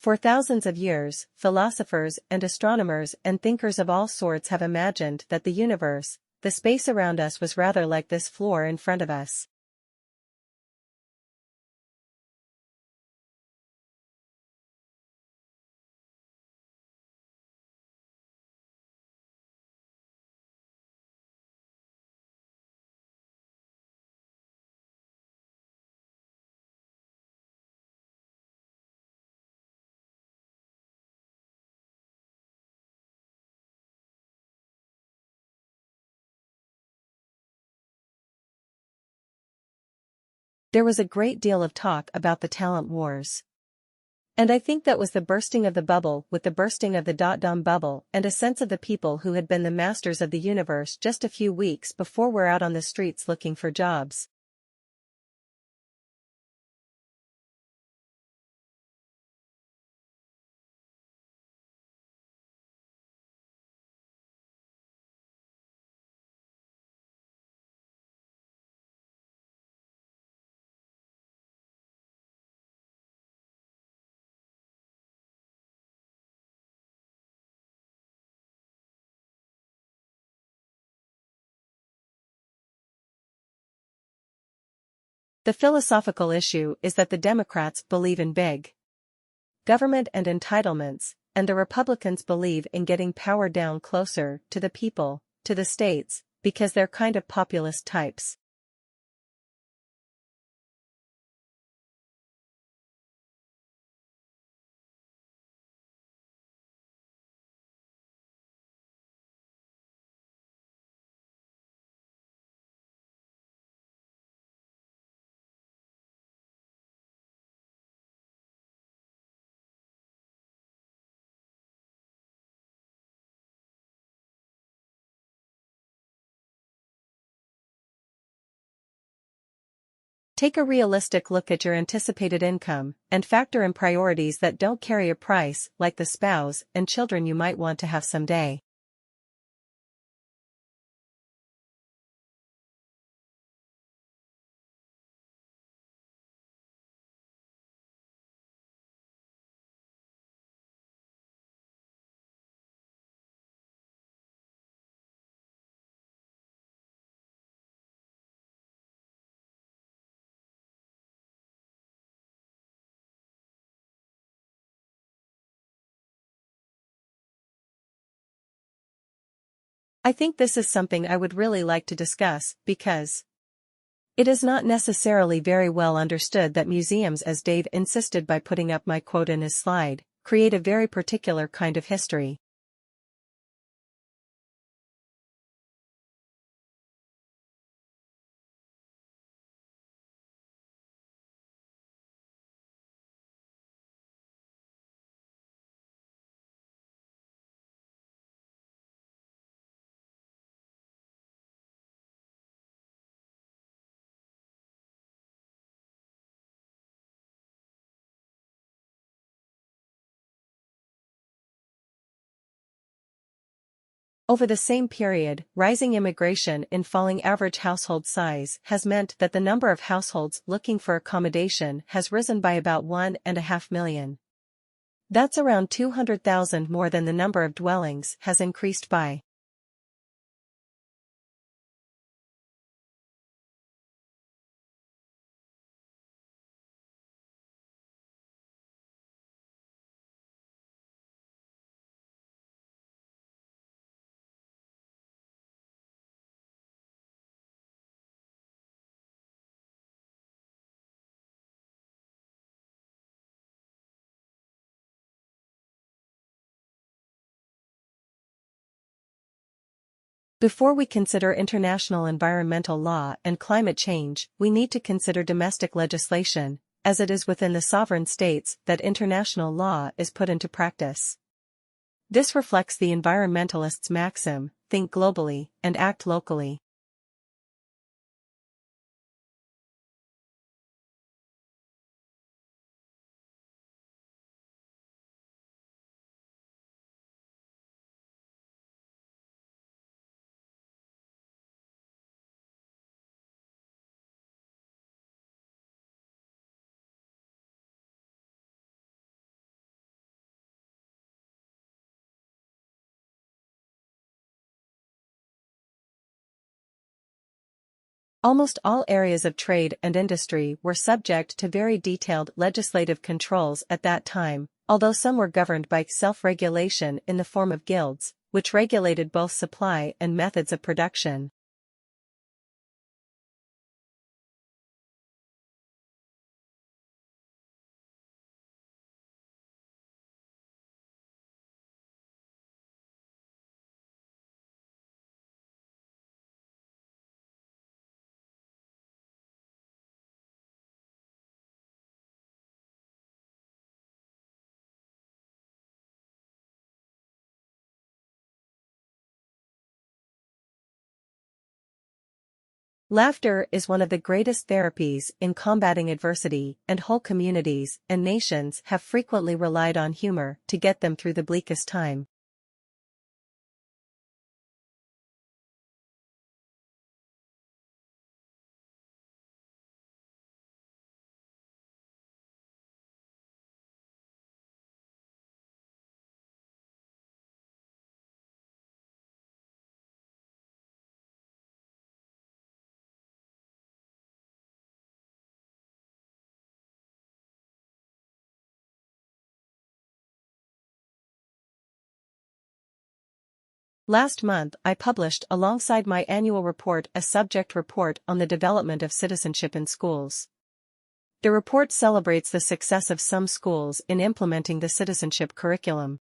For thousands of years, philosophers and astronomers and thinkers of all sorts have imagined that the universe, the space around us, was rather like this floor in front of us. There was a great deal of talk about the talent wars. And I think that was the bursting of the bubble with the bursting of the dot-com bubble, and a sense of the people who had been the masters of the universe just a few weeks before were out on the streets looking for jobs. The philosophical issue is that the Democrats believe in big government and entitlements, and the Republicans believe in getting power down closer to the people, to the states, because they're kind of populist types. Take a realistic look at your anticipated income, and factor in priorities that don't carry a price, like the spouse and children you might want to have someday. I think this is something I would really like to discuss, because it is not necessarily very well understood that museums, as Dave insisted by putting up my quote in his slide, create a very particular kind of history. Over the same period, rising immigration and falling average household size has meant that the number of households looking for accommodation has risen by about 1.5 million. That's around 200,000 more than the number of dwellings has increased by. Before we consider international environmental law and climate change, we need to consider domestic legislation, as it is within the sovereign states that international law is put into practice. This reflects the environmentalists' maxim, think globally and act locally. Almost all areas of trade and industry were subject to very detailed legislative controls at that time, although some were governed by self-regulation in the form of guilds, which regulated both supply and methods of production. Laughter is one of the greatest therapies in combating adversity, and whole communities and nations have frequently relied on humor to get them through the bleakest time. Last month I published alongside my annual report a subject report on the development of citizenship in schools. The report celebrates the success of some schools in implementing the citizenship curriculum.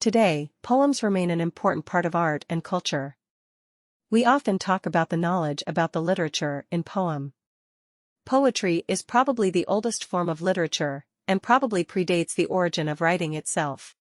Today, poems remain an important part of art and culture. We often talk about the knowledge about the literature in poem. Poetry is probably the oldest form of literature, and probably predates the origin of writing itself.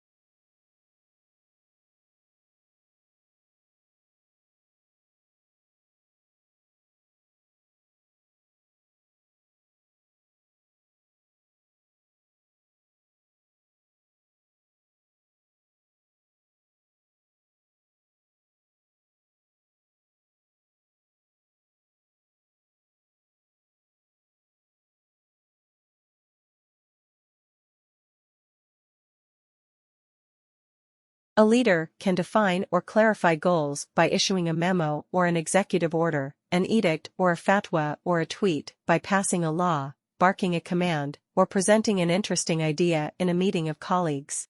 A leader can define or clarify goals by issuing a memo or an executive order, an edict or a fatwa or a tweet, by passing a law, barking a command, or presenting an interesting idea in a meeting of colleagues.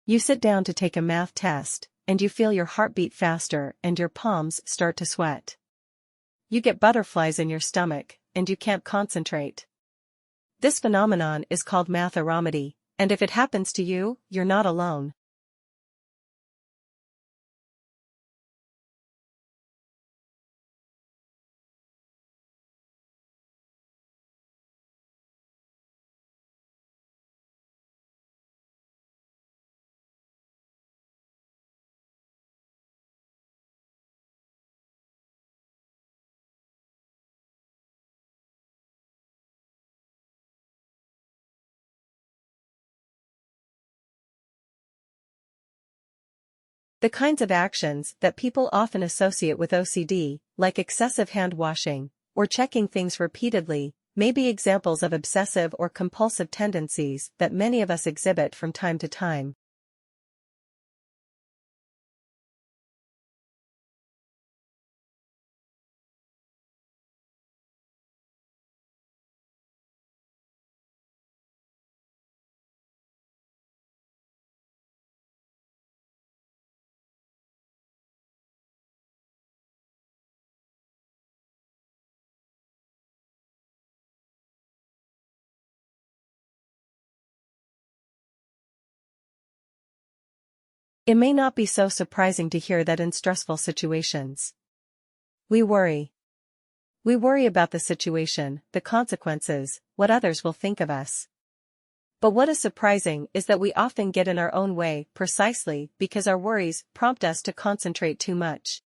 You sit down to take a math test, and you feel your heart beat faster and your palms start to sweat. You get butterflies in your stomach, and you can't concentrate. This phenomenon is called math-aromedy, and if it happens to you, you're not alone. The kinds of actions that people often associate with OCD, like excessive hand washing, or checking things repeatedly, may be examples of obsessive or compulsive tendencies that many of us exhibit from time to time. It may not be so surprising to hear that in stressful situations, we worry. We worry about the situation, the consequences, what others will think of us. But what is surprising is that we often get in our own way precisely because our worries prompt us to concentrate too much.